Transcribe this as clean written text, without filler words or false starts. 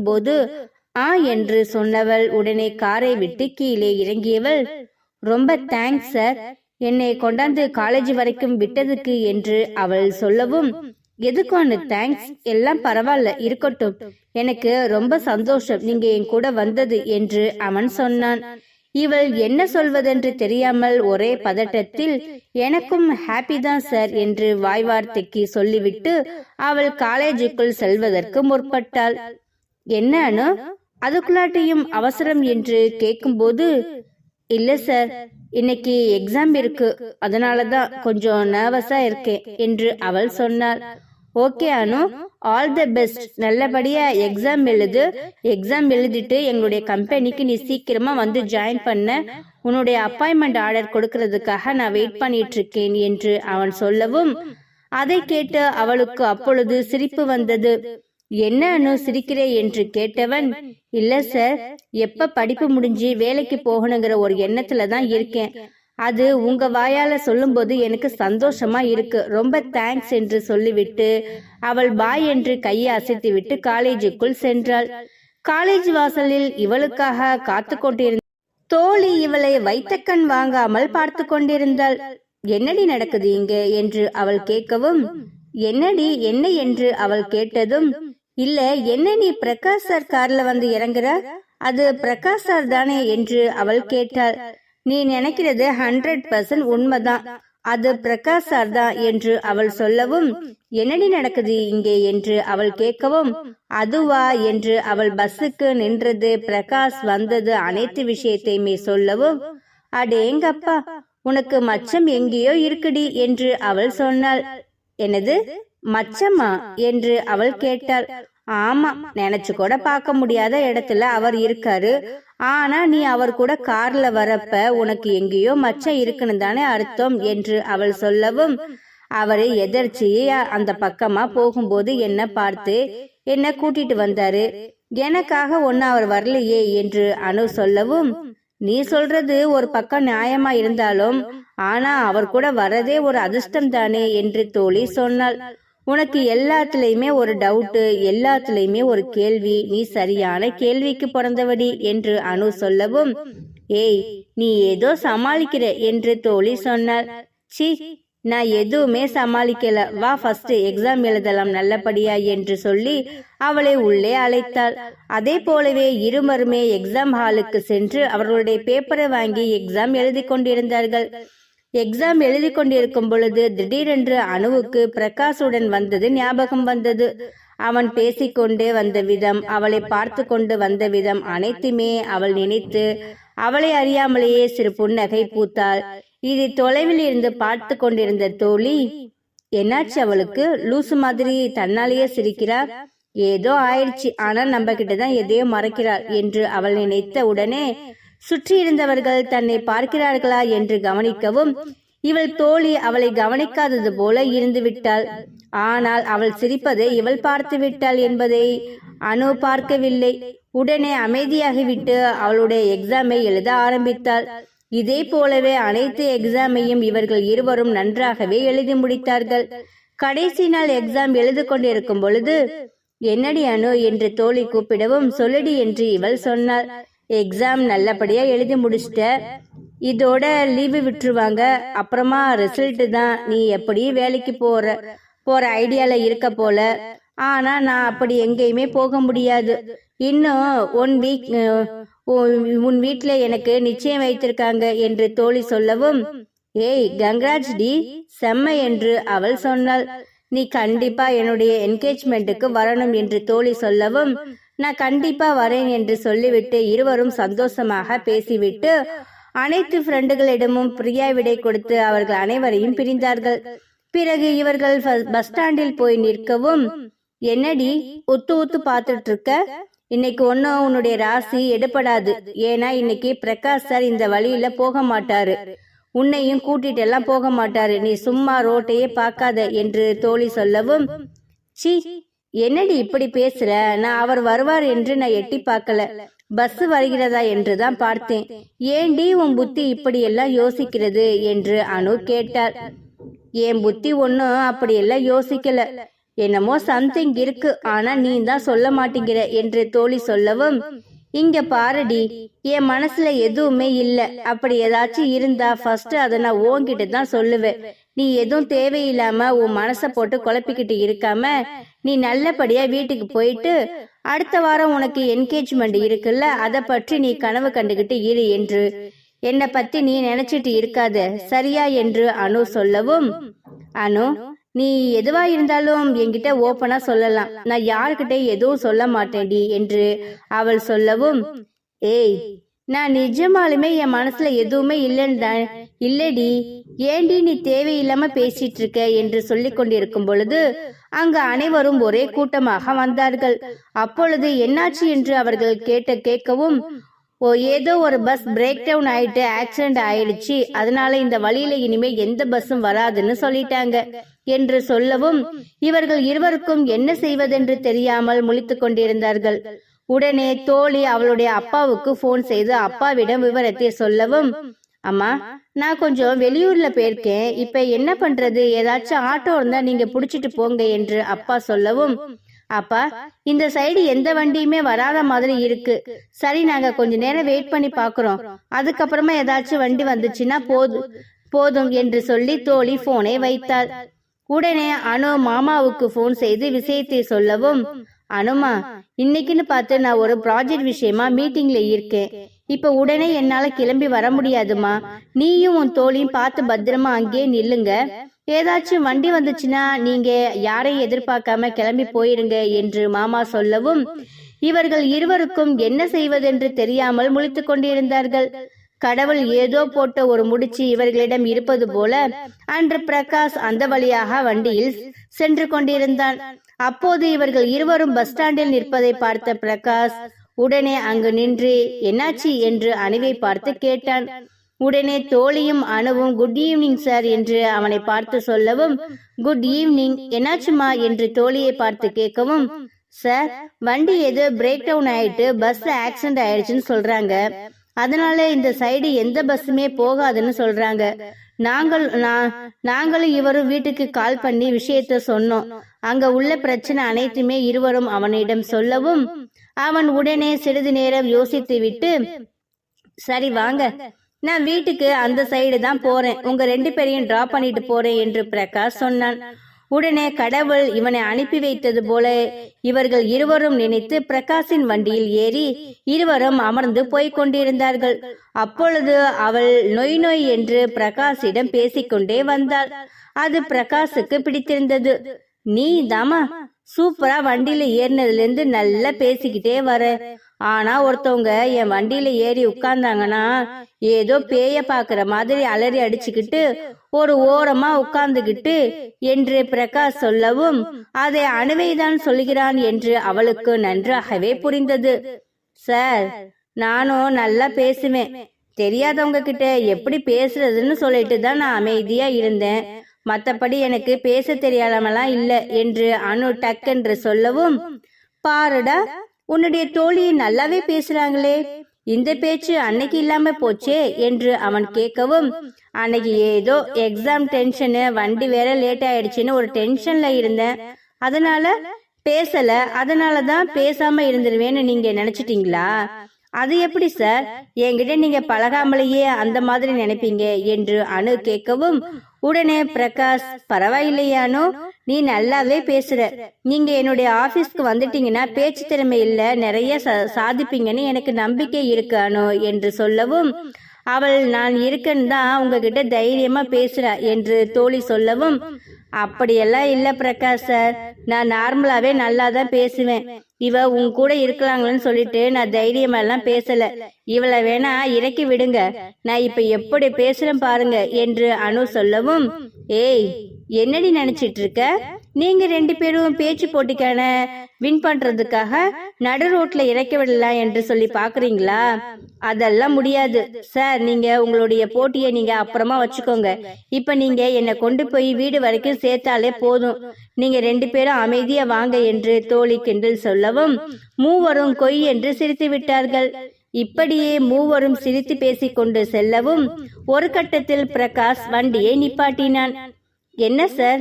போது ஆ என்று சொன்னவள் உடனே காரை விட்டு கீழே இறங்கியவள், ரொம்ப தேங்க்ஸ் சார், என்னை கொண்டாந்து காலேஜ் வரைக்கும் விட்டதுக்கு என்று அவள் சொல்லவும், எதுக்கான தேங்க்ஸ், எல்லாம் பரவாயில்ல இருக்கட்டும், எனக்கு ரொம்ப சந்தோஷம் நீங்க என் கூட வந்தது என்று அவன் சொன்னான். இவள் என்ன சொல்வதென்று தெரியாமல் ஒரே பதட்டத்தில், எனக்கும் ஹாப்பி தான் சார் என்று வாய் வார்த்தைக்கு சொல்லிவிட்டு அவள் காலேஜுக்குள் செல்வதற்கு முற்பட்டாள். என்ன அனு, அதுக்குள்ளாட்டியும் அவசரம் என்று கேட்கும்போது, இல்ல சார், இன்னைக்கு எக்ஸாம் இருக்கு, அதனாலதான் கொஞ்சம் நர்வஸா இருக்கேன் என்று அவள் சொன்னாள். Okay Anu, all the best, நல்லபடியா எக்ஸாம் எழுது. எக்ஸாம் எழுதிட்டு எங்களுடைய கம்பெனிக்கு நீ சீக்கிரமா வந்து ஜாயின் பண்ண, உன்னுடைய அப்பாயின்மெண்ட் ஆர்டர் கொடுக்கறதுக்காக நான் வெயிட் பண்ணிட்டு இருக்கேன் என்று அவன் சொல்லவும், அதை கேட்டு அவளுக்கு அப்பொழுது சிரிப்பு வந்தது. என்ன அனு சிரிக்கிறே என்று கேட்டவன், இல்ல சார், எப்ப படிப்பு முடிஞ்சு வேலைக்கு போகணுங்கிற ஒரு எண்ணத்துல தான் இருக்கேன். அது உங்க வாயால சொல்லும் போது எனக்கு சந்தோஷமா இருக்கு, ரொம்ப தேங்க்ஸ் என்று சொல்லிவிட்டு அவள் பாய் என்று கையை அசைத்து விட்டு காலேஜுக்குள் சென்றாள். காலேஜ் வாசலில் இவளுக்காக காத்து கொண்டிருந்த தோழி இவளை வைத்தக்கண் வாங்காமல் பார்த்து கொண்டிருந்தாள். என்னடி நடக்குது இங்க என்று அவள் கேட்கவும், என்னடி என்ன என்று அவள் கேட்டதும், இல்ல என்ன நீ பிரகாஷ் சார் கார்ல வந்து இறங்குற, அது பிரகாஷ் சார் தானே என்று அவள் கேட்டாள். நீ நினைக்கிறது 100% உண்மைதான், அது பிரகாஷ் சார் தான் என்று அவள் சொல்லவும், என்னடி நடக்குது இங்கே என்று அவள் கேட்கவும், அதுவா என்று அவள் பஸ்ஸுக்கு நின்றது, பிரகாஷ் வந்தது, அனைத்து விஷயத்தையுமே சொல்லவும், அடேங்கப்பா, உனக்கு மச்சம் எங்கேயோ இருக்குடி என்று அவள் சொன்னாள். என்னது மச்சமா என்று அவள் கேட்டாள். ஆமா, நினைச்சு கூட பார்க்க முடியாத இடத்துல அவர் இருக்காரு, ஆனா நீ அவர் கூட கார்ல வரப்ப உனக்கு எங்கேயோ மச்சம் இருக்குன்னு தானே அர்த்தம் என்று அவள் சொல்லவும், அவரு எதர்ச்சியா அந்த பக்கமா போகும்போது என்ன பார்த்து என்ன கூட்டிட்டு வந்தாரு, எனக்காக ஒன்னு அவர் வரலையே என்று அனு சொல்லவும், நீ சொல்றது ஒரு பக்கம் நியாயமா இருந்தாலும் ஆனா அவர் கூட வரதே ஒரு அதிர்ஷ்டம் தானே என்று தோழி சொன்னாள். உனக்கு எல்லாத்துலயுமே ஒரு டவுட்டு, எல்லாத்துலயுமே ஒரு கேள்வி, நீ சரியான கேள்விக்கு பிறந்தவடி என்று அனு சொல்லவும், ஏய் நீ ஏதோ சமாளிக்கிற என்று தோழி சொன்னாள். சி, நான் எதுவுமே சமாளிக்கல, வா ஃபர்ஸ்ட் எக்ஸாம் எழுதலாம் நல்லபடியா என்று சொல்லி அவளை உள்ளே அழைத்தாள். அதே போலவே இருவருமே எக்ஸாம் ஹாலுக்கு சென்று அவர்களுடைய பேப்பரை வாங்கி எக்ஸாம் எழுதி கொண்டிருந்தார்கள். எக்ஸாம் எழுதி கொண்டிருக்கும் பொழுது திடீரென்று அனுவுக்கு பிரகாஷுடன் வந்தது ஞாபகம் வந்தது. அவன் பேசிக்கொண்டே வந்த விதம், அவளை பார்த்து கொண்டு வந்த விதம் அனைத்துமே அவள் நினைத்து அவளை அறியாமலேயே சிறு புன்னகை பூத்தாள். இதை தொலைவில் இருந்து பார்த்து கொண்டிருந்த தோழி, என்னாச்சு அவளுக்கு, லூசு மாதிரி தன்னாலேயே சிரிக்கிறார், ஏதோ ஆயிடுச்சு, ஆனா நம்ம கிட்டதான் எதையோ மறைக்கிறாள் என்று அவள் நினைத்த உடனே சுற்றி இருந்தவர்கள் தன்னை பார்க்கிறார்களா என்று கவனிக்கவும், இவள் தோழி அவளை கவனிக்காதது போல இருந்து விட்டாள். ஆனால் அவள் சிரிப்பதை இவள் பார்த்து விட்டாள் என்பதை அனு பார்க்கவில்லை. உடனே அமைதியாகிவிட்டு அவளுடைய எக்ஸாமை எழுத ஆரம்பித்தாள். இதே போலவே அனைத்து எக்ஸாமையும் இவர்கள் இருவரும் நன்றாகவே எழுதி முடித்தார்கள். கடைசி நாள் எக்ஸாம் எழுதி கொண்டிருக்கும் பொழுது, என்னடி அனு என்று தோழி கூப்பிடவும், சொல்லுடி என்று இவள் சொன்னாள். எக்ஸாம் நல்லபடியா எழுதி முடிச்சிட்ட, இதோட லீவு விட்டுருவாங்க, அப்புறமா ரிசல்ட் தான், நீ எப்படி வேலைக்கு போற ஐடியால இருக்க போல, ஆனா நான் அப்படி எங்கேயுமே போக முடியாது, இன்னும் 1 வீக் உன் வீட்டுல எனக்கு நிச்சயம் வைத்திருக்காங்க என்று தோழி சொல்லவும், ஏய் கங்கராஜ் டி, செம்ம என்று அவள் சொன்னாள். நீ கண்டிப்பா என்னுடைய என்கேஜ்மெண்ட்டுக்கு வரணும் என்று தோழி சொல்லவும், நான் கண்டிப்பா வரேன் என்று சொல்லிவிட்டு இருவரும் சந்தோஷமாக பேசிவிட்டு அனைத்து ஃப்ரெண்டுகளிடமும் பிரியா விடை கொடுத்து அவர்கள் அனைவரையும் பிரிந்தார்கள். பிறகு இவர்கள் பஸ் ஸ்டாண்டில் போய் நிற்கவும், என்னடி ஒத்து ஒத்து பார்த்துட்டு இருக்க, இன்னைக்கு ஒன்னும் உன்னுடைய ராசி எடுபடாது, ஏன்னா இன்னைக்கு பிரகாஷ் சார் இந்த வழியில போக மாட்டாரு, உன்னையும் கூட்டிட்டு எல்லாம் போக மாட்டாரு, நீ சும்மா ரோட்டையே பார்க்காத என்று தோழி சொல்லவும், சி என்னடி இப்படி பேசுற, நான் அவர் வருவார் என்று நான் எட்டி பார்க்கல, பஸ் வருகிறதா என்றுதான் பார்த்தேன், ஏண்டி உன் புத்தி இப்படி எல்லாம் யோசிக்கிறது என்று அனு கேட்டாள். என் புத்தி ஒன்னும் அப்படியெல்லாம் யோசிக்கல, என்னமோ சம்திங் இருக்கு, ஆனா நீ தான் சொல்ல மாட்டேங்கிற என்று தோழி சொல்லவும், இங்க பாருடி, என் மனசுல எதுவுமே இல்ல. அப்படி ஏதாச்சும் இருந்தா ஃபர்ஸ்ட் அதை நான் உன்கிட்ட தான் சொல்லுவேன். நீ எதுவும் தேவையில்லாம உன் மனசை போட்டு குழப்பிக்கிட்டு இருக்காம நீ நல்லபடியா வீட்டுக்கு போயிட்டு அடுத்த வாரம் உனக்கு என்கேஜ்மெண்ட் இருக்குல்ல, அதை பற்றி நீ கனவு கண்டுகிட்டு இரு என்று என்னை பத்தி நீ நினைச்சிட்டு இருக்காத, சரியா என்று அனு சொல்லவும், அனு நீ எதுவா இருந்தாலும் என்கிட்ட ஓப்பனா சொல்லலாம், நான் யாருக்கிட்ட எதுவும் சொல்ல மாட்டேன்டி என்று அவள் சொல்லவும், ஏய் நான் நிஜமாலுமே என் மனசுல எதுவுமே இல்லடி, ஏண்டி நீ தேவையில்லாம பேசிட்டு இருக்க என்று சொல்லிக் கொண்டிருக்கும் பொழுது அங்கு அனைவரும் ஒரே கூட்டமாக வந்தார்கள். அப்பொழுது என்னாச்சு என்று அவர்கள் கேட்கவும், ஏதோ ஒரு பஸ் பிரேக் டவுன் ஆயிட்டு ஆக்சிடென்ட் ஆயிடுச்சு, அதனால இந்த வழியில இனிமே எந்த பஸ்ஸும் வராதுன்னு சொல்லிட்டாங்க என்று சொல்லவும் இவர்கள் இருவருக்கும் என்ன செய்வதென்று தெரியாமல் முழித்து கொண்டிருந்தார்கள். உடனே தோழி அவளுடைய அப்பாவுக்கு போன் செய்து அப்பாவிடம் விவரத்தை சொல்லவும், அம்மா நான் கொஞ்சம் வெளியூர்ல போயிருக்கேன், இப்ப என்ன பண்றது, ஏதாச்சும் ஆட்டோ இருந்தா நீங்க புடிச்சிட்டு போங்க என்று அப்பா சொல்லவும், அப்பா இந்த சைடு எந்த வண்டியுமே வராத மாதிரி இருக்கு, சரி நாங்க கொஞ்ச நேரம் வெயிட் பண்ணி பாக்குறோம், அதுக்கப்புறமா ஏதாச்சும் வண்டி வந்துச்சுன்னா போதும் என்று சொல்லி தோழி போனை வைத்தாள். உடனே அனு மாமாவுக்கு போன் செய்து விஷயத்தை சொல்லவும், அனுமா இன்னைக்குன்னு பார்த்து நான் ஒரு ப்ராஜெக்ட் விஷயமா மீட்டிங்ல இருக்கேன், இப்ப உடனே என்னால கிளம்பி வர முடியாதுமா, நீயும் உன் தோழியும் பார்த்து பத்திரமா அங்கேயே நில்லுங்க, ஏதாச்சும் வண்டி வந்துச்சுன்னா நீங்க யாரையும் எதிர்பார்க்காம கிளம்பி போயிருங்க என்று மாமா சொல்லவும் இவர்கள் இருவருக்கும் என்ன செய்வதென்று தெரியாமல் முழித்து கொண்டிருந்தார்கள். கடவுள் ஏதோ போட்ட ஒரு முடிச்சு இவர்களிடம் இருப்பது போல அன்று பிரகாஷ் அந்த வழியாக வண்டியில் சென்று கொண்டிருந்தான். அப்போது இவர்கள் இருவரும் பஸ் ஸ்டாண்டில் நிற்பதை பார்த்த பிரகாஷ் உடனே அங்கு நின்று என்னாச்சு என்று அணுவை பார்த்து கேட்டான். உடனே தோழியும் அணுவும் குட் ஈவினிங் சார் என்று அவனை பார்த்து சொல்லவும், குட் ஈவினிங், என்னாச்சுமா என்று தோழியை பார்த்து கேட்கவும், சார் வண்டி ஏதோ பிரேக் டவுன் ஆயிட்டு பஸ் ஆக்சிடென்ட் ஆயிடுச்சுன்னு சொல்றாங்க, அதனால இந்த சைடு எந்த பஸ்ஸுமே போகாதுன்னு சொல்றாங்க, நாங்களும் இவரும் வீட்டுக்கு கால் பண்ணி விஷயத்த சொன்னோம், அங்க உள்ள பிரச்சனை அனைத்துமே இருவரும் அவனிடம் சொல்லவும் அவன் உடனே சிறிது நேரம் யோசித்து விட்டு, சரி வாங்க நான் வீட்டுக்கு அந்த சைடு தான் போறேன், உங்க 2 பேரையும் டிராப் பண்ணிட்டு போறேன் என்று பிரகாஷ் சொன்னான். உடனே கடவுள் இவனை அனுப்பி வைத்தது போல இவர்கள் இருவரும் நினைத்து பிரகாஷின் வண்டியில் ஏறி இருவரும் அமர்ந்து போய்க் கொண்டிருந்தார்கள். அப்பொழுது அவள் நொய் நொய் என்று பிரகாஷிடம் பேசிக்கொண்டே வந்தாள். அது பிரகாஷுக்கு பிடித்திருந்தது. நீ தாமா சூப்பரா வண்டியில ஏறினதுல இருந்து நல்லா பேசிக்கிட்டே வர, ஆனா ஒருத்தவங்க என் வண்டியில ஏறி உட்கார்ந்தாங்கன்னா ஏதோ பேய பாக்குற மாதிரி அலறி அடிச்சுக்கிட்டு ஒரு ஓரமா உட்கார்ந்துகிட்டு என்று பிரகாஷ் சொல்லவும் அதை அணுவைதான் சொல்கிறான் என்று அவளுக்கு நன்றாகவே புரிந்தது. சார் நானும் நல்லா பேசுவேன், தெரியாதவங்க கிட்ட எப்படி பேசுறதுன்னு சொல்லிட்டு தான் நான் அமைதியா இருந்தேன், மத்தபடி எனக்கு பேச தெரியாமலாம் இல்ல என்று அனு டக்கென்று சொல்லவும், பாருடா உன்னுடைய தோழியை நல்லாவே பேசுறாங்களே, இந்த பேச்சு அன்னைக்கு இல்லாம போச்சே என்று அவன் கேட்கவும், அன்னைக்கு ஏதோ எக்ஸாம் டென்ஷனு, வண்டி வேற லேட் ஆயிடுச்சுன்னு ஒரு டென்ஷன்ல இருந்தேன், அதனால பேசல, அதனாலதான் பேசாம இருந்துருவேன்னு நீங்க நினைச்சிட்டீங்களா, அது எப்படி சார், என்கிட்ட நீங்க பழகாமலேயே அந்த மாதிரி நினைப்பீங்க என்று அனு கேட்கவும் உடனே பிரகாஷ், பரவாயில்லையானோ நீ நல்லாவே பேசுற, நீங்க என்னுடைய ஆபீஸ்க்கு வந்துட்டீங்கன்னா பேச்சு திறமை இல்ல நிறைய சாதிப்பீங்கன்னு எனக்கு நம்பிக்கை இருக்கு அனு என்று சொல்லவும் அவள் நான் இருக்கேன்னு தான் உங்ககிட்ட தைரியமா பேசுற என்று தோழி சொல்லவும், அப்படியெல்லாம் இல்ல பிரகாஷ் சார், நான் நார்மலாவே நல்லா தான் பேசுவேன், இவ உன் கூட இருக்கலாங்களன்னு சொல்லிட்டு நான் தைரியமெல்லாம் பேசல, இவளை வேணா இறக்கி விடுங்க, நான் இப்ப எப்படி பேசுறேன் பாருங்க என்று அனு சொல்லவும், ஏய் என்னடி நினைச்சிட்டு இருக்க, நீங்க 2 பேரும் பேச்சு போட்டிக்கான வின் பண்றதுக்காக நடு ரோட்ல இறக்கி விடலாம் என்று சொல்லி பாக்குறீங்களா, அதெல்லாம் முடியாது சார், நீங்க உங்களுடைய போட்டியை நீங்க அப்புறமா வச்சுக்கோங்க, இப்ப நீங்க என்னை கொண்டு போய் வீடு வரைக்கும் சேர்த்தாலே போதும், நீங்க 2 பேரும் அமைதியா வாங்க என்று தோழி கிண்டல் சொல்லவும் மூவரும் கொய் என்று சிரித்து விட்டார்கள். இப்படியே மூவரும் சிரித்து பேசிக்கொண்டு செல்லவும் ஒரு கட்டத்தில் பிரகாஷ் வண்டியை நிப்பாட்டினான். என்ன சார்